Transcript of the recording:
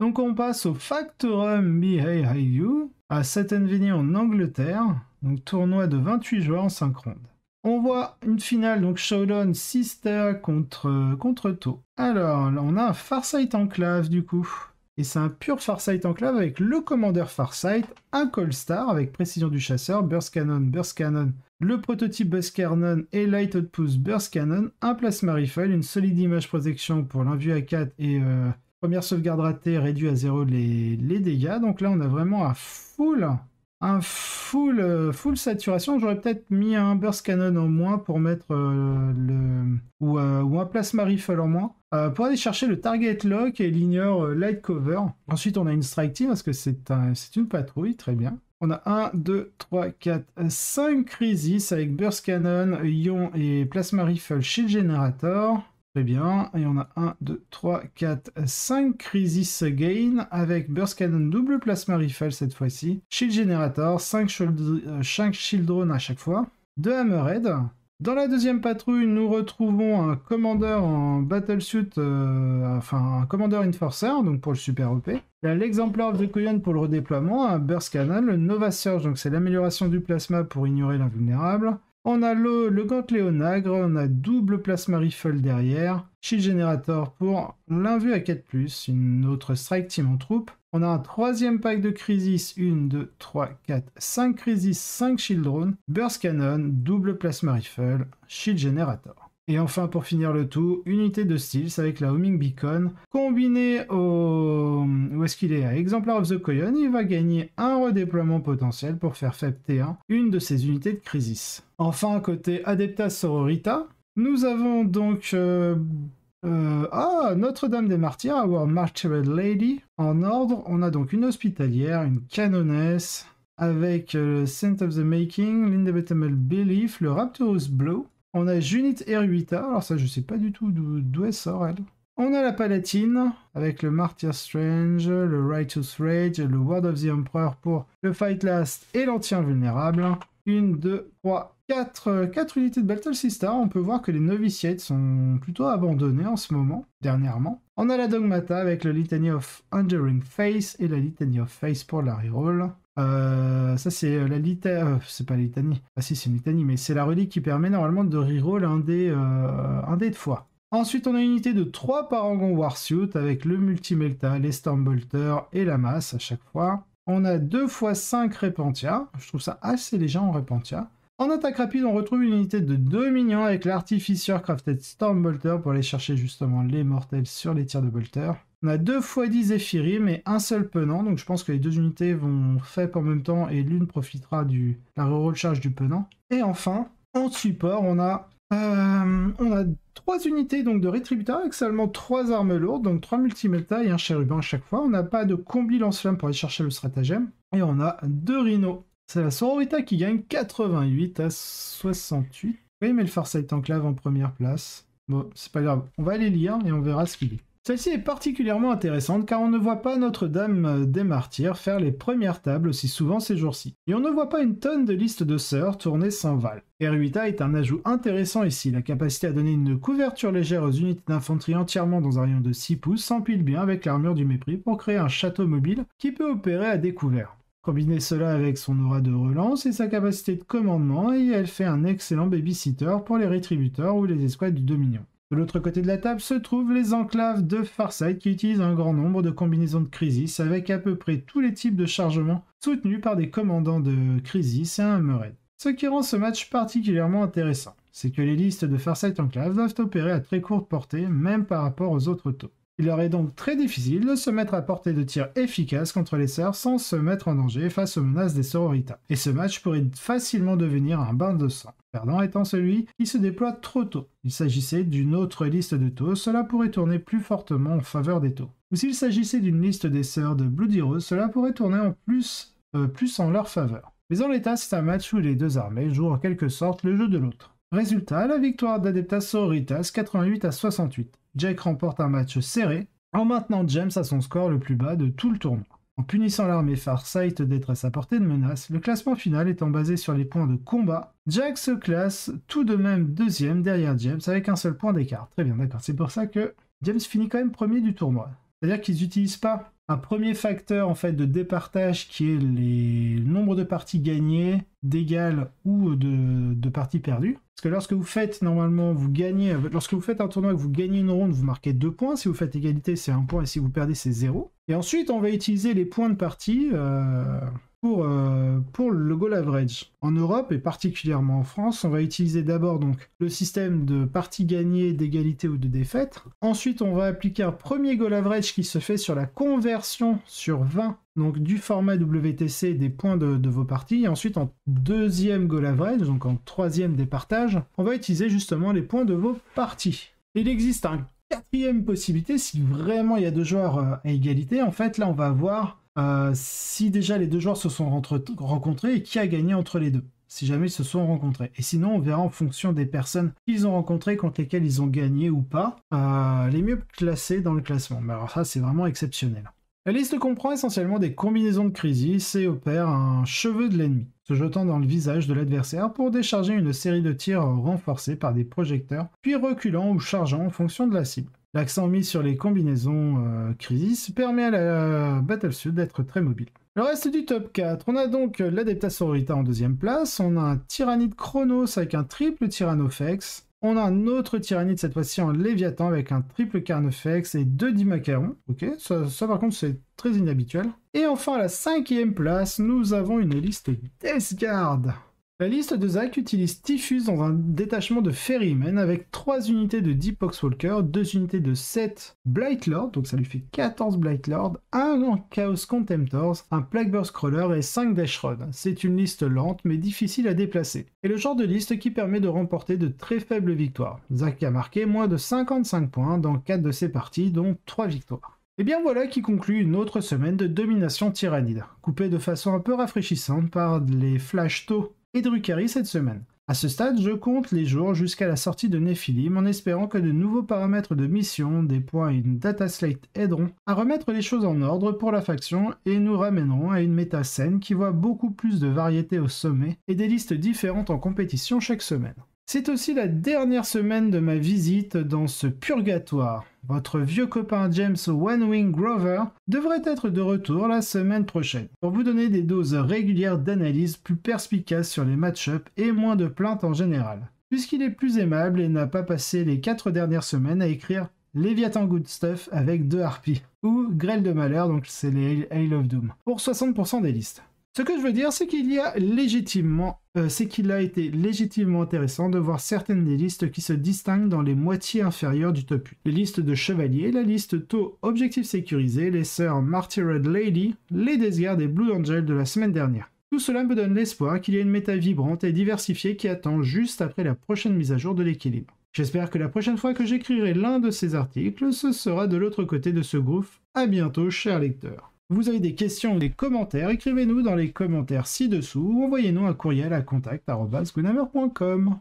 Donc on passe au Factorum Biheihayu à Satanvini en Angleterre. Donc tournoi de 28 joueurs en 5 rondes. On voit une finale, donc Showdown Sister contre To. Alors, là, on a un Farsight Enclave du coup. Et c'est un pur Farsight Enclave avec le Commander Farsight, un Call-Star avec Précision du Chasseur, Burst Cannon, le prototype Burst Cannon et Light Outpost Burst Cannon, un Plasma Rifle, une solide image protection pour l'invue à 4 et première sauvegarde ratée réduit à 0 les dégâts. Donc là, on a vraiment un full saturation. J'aurais peut-être mis un Burst Cannon en moins pour mettre ou un Plasma Rifle en moins. Pour aller chercher le Target Lock et l'ignore Light Cover. Ensuite, on a une Strike Team parce que c'est une patrouille, très bien. On a 1, 2, 3, 4, 5 Crisis avec Burst Cannon, Ion et Plasma Rifle Shield Generator. Très bien. Et on a 1, 2, 3, 4, 5 Crisis Again avec Burst Cannon double Plasma Rifle cette fois-ci. Shield Generator, 5 Shield Drone à chaque fois. 2 Hammerhead. Dans la deuxième patrouille, nous retrouvons un commandeur en battlesuit, un commandeur enforcer, donc pour le super OP. Il y a l'exemplaire of the Coyon pour le redéploiement, un Burst Cannon, le Nova Surge, donc c'est l'amélioration du plasma pour ignorer l'invulnérable. On a le gantelet au nagre, on a double Plasma Rifle derrière, Shield Generator pour l'invue à 4+, une autre Strike Team en troupe. On a un troisième pack de Crisis, 1, 2, 3, 4, 5 Crisis, 5 Shield Drone, Burst Cannon, double Plasma Rifle, Shield Generator. Et enfin, pour finir le tout, unité de Stealth avec la Homing Beacon, combinée au... Où est-ce qu'il est à Exemplar of the Coyon, il va gagner un redéploiement potentiel pour faire faible T1, une de ses unités de Crisis. Enfin, côté Adeptas Sororita, nous avons donc... Notre-Dame des Martyrs, Our Martyred Lady. En ordre, on a donc une hospitalière, une canonesse, avec le Saint of the Making, l'Indebatable Belief, le Rapturous Blow. On a Junit Eruita, alors ça je sais pas du tout d'où elle sort elle. On a la Palatine, avec le Martyr Strange, le Righteous Rage, le Word of the Emperor pour le Fight Last et l'anti-invulnérable. 1, 2, 3, 4 unités de Battle Sister. On peut voir que les noviciates sont plutôt abandonnés en ce moment, dernièrement. On a la Dogmata avec le Litany of Enduring Face et la Litany of Face pour la reroll. Ça c'est la litanie, c'est pas la litanie, ah si c'est une litanie, mais c'est la relique qui permet normalement de reroll un dé de fois. Ensuite on a une unité de 3 Parangon Warsuit avec le Multimelta, les Stormbolter et la masse à chaque fois. On a 2 x 5 Repentia, je trouve ça assez léger en Repentia. En attaque rapide, on retrouve une unité de 2 minions avec l'Artificer Crafted Stormbolter pour aller chercher justement les mortels sur les tirs de bolter. On a 2 x 10 Zephyrim et un seul penant, donc je pense que les deux unités vont FEP en même temps et l'une profitera de la reroll charge du penant. Et enfin, en support, on a 3 unités donc, de rétributeurs avec seulement 3 armes lourdes, donc 3 multimelta et un chérubin à chaque fois. On n'a pas de combi lance-flamme pour aller chercher le stratagème. Et on a 2 rhinos. C'est la Sororita qui gagne 88 à 68. Oui, mais le Farsight Enclave en première place. Bon, c'est pas grave. On va aller lire et on verra ce qu'il dit. Celle-ci est particulièrement intéressante car on ne voit pas Notre-Dame des Martyrs faire les premières tables aussi souvent ces jours-ci. Et on ne voit pas une tonne de listes de sœurs tourner sans Val. R8A est un ajout intéressant ici, la capacité à donner une couverture légère aux unités d'infanterie entièrement dans un rayon de 6 pouces s'empile bien avec l'armure du mépris pour créer un château mobile qui peut opérer à découvert. Combinez cela avec son aura de relance et sa capacité de commandement et elle fait un excellent babysitter pour les rétributeurs ou les escouades du Dominion. De l'autre côté de la table se trouvent les enclaves de Farsight qui utilisent un grand nombre de combinaisons de Crisis avec à peu près tous les types de chargements soutenus par des commandants de Crisis et un Hammerhead. Ce qui rend ce match particulièrement intéressant, c'est que les listes de Farsight enclaves doivent opérer à très courte portée, même par rapport aux autres taux. Il leur est donc très difficile de se mettre à portée de tir efficace contre les sœurs sans se mettre en danger face aux menaces des sororitas. Et ce match pourrait facilement devenir un bain de sang, perdant étant celui qui se déploie trop tôt. Il s'agissait d'une autre liste de taux, cela pourrait tourner plus fortement en faveur des taux. Ou s'il s'agissait d'une liste des sœurs de Bloody Rose, cela pourrait tourner en plus en leur faveur. Mais en l'état, c'est un match où les deux armées jouent en quelque sorte le jeu de l'autre. Résultat, la victoire d'Adeptas Sororitas 88 à 68. Jack remporte un match serré en maintenant James à son score le plus bas de tout le tournoi. En punissant l'armée Farsight d'être à sa portée de menace, le classement final étant basé sur les points de combat, Jack se classe tout de même deuxième derrière James avec un seul point d'écart. Très bien, d'accord, c'est pour ça que James finit quand même premier du tournoi. C'est-à-dire qu'ils n'utilisent pas un premier facteur en fait de départage qui est le nombre de parties gagnées d'égal ou de parties perdues. Parce que lorsque vous faites normalement, lorsque vous faites un tournoi et que vous gagnez une ronde, vous marquez 2 points. Si vous faites égalité, c'est 1 point et si vous perdez, c'est 0. Et ensuite, on va utiliser les points de partie pour le goal average. En Europe et particulièrement en France, on va utiliser d'abord donc le système de parties gagnées, d'égalité ou de défaite. Ensuite, on va appliquer un premier goal average qui se fait sur la conversion sur 20 donc du format WTC des points de vos parties. Et ensuite, en deuxième goal average, donc en troisième départage, on va utiliser justement les points de vos parties. Il existe un quatrième possibilité si vraiment il y a 2 joueurs à égalité. En fait, là, on va voir si déjà les 2 joueurs se sont rencontrés et qui a gagné entre les deux, si jamais ils se sont rencontrés. Et sinon, on verra en fonction des personnes qu'ils ont rencontrées, contre lesquelles ils ont gagné ou pas, les mieux classés dans le classement. Mais alors ça, c'est vraiment exceptionnel. La liste comprend essentiellement des combinaisons de crisis et opère un cheveu de l'ennemi, se jetant dans le visage de l'adversaire pour décharger une série de tirs renforcés par des projecteurs, puis reculant ou chargeant en fonction de la cible. L'accent mis sur les combinaisons crisis permet à la Battlesuit d'être très mobile. Le reste du top 4, on a donc l'Adeptas Sororita en deuxième place, on a un Tyrannide Chronos avec un triple Tyrannofex, on a un autre Tyrannide cette fois-ci en Léviathan avec un triple Carnifex et 2 Dimacaron. Ok, ça par contre c'est très inhabituel. Et enfin à la 5e place, nous avons une liste Death Guard. La liste de Zach utilise Typhus dans un détachement de Ferryman avec 3 unités de Deep Oxwalker, 2 unités de 7 Blightlord, donc ça lui fait 14 Blightlord, 1 Chaos Contemptors, un Plagueburst Crawler et 5 Dashrod. C'est une liste lente mais difficile à déplacer. Et le genre de liste qui permet de remporter de très faibles victoires. Zach a marqué moins de 55 points dans 4 de ses parties, dont 3 victoires. Et bien voilà qui conclut une autre semaine de domination tyrannide, coupée de façon un peu rafraîchissante par les flash tôt et Drukhari cette semaine. A ce stade, je compte les jours jusqu'à la sortie de Nephilim en espérant que de nouveaux paramètres de mission, des points et une data slate aideront à remettre les choses en ordre pour la faction et nous ramèneront à une méta saine qui voit beaucoup plus de variété au sommet et des listes différentes en compétition chaque semaine. C'est aussi la dernière semaine de ma visite dans ce purgatoire. Votre vieux copain James One Wing Grover devrait être de retour la semaine prochaine pour vous donner des doses régulières d'analyse plus perspicaces sur les match-ups et moins de plaintes en général. Puisqu'il est plus aimable et n'a pas passé les 4 dernières semaines à écrire Léviathan Good Stuff avec 2 harpies ou Grêle de Malheur, donc c'est les Hail of Doom, pour 60% des listes. Ce que je veux dire, c'est qu'il a été légitimement intéressant de voir certaines des listes qui se distinguent dans les moitiés inférieures du top 8. Les listes de chevaliers, la liste taux objectif sécurisé, les sœurs Martyred Lady, les Death Guard et Blue Angel de la semaine dernière. Tout cela me donne l'espoir qu'il y a une méta vibrante et diversifiée qui attend juste après la prochaine mise à jour de l'équilibre. J'espère que la prochaine fois que j'écrirai l'un de ces articles, ce sera de l'autre côté de ce gouffre. À bientôt, chers lecteurs. Vous avez des questions ou des commentaires, écrivez-nous dans les commentaires ci-dessous ou envoyez-nous un courriel à contact@gunhammer.com.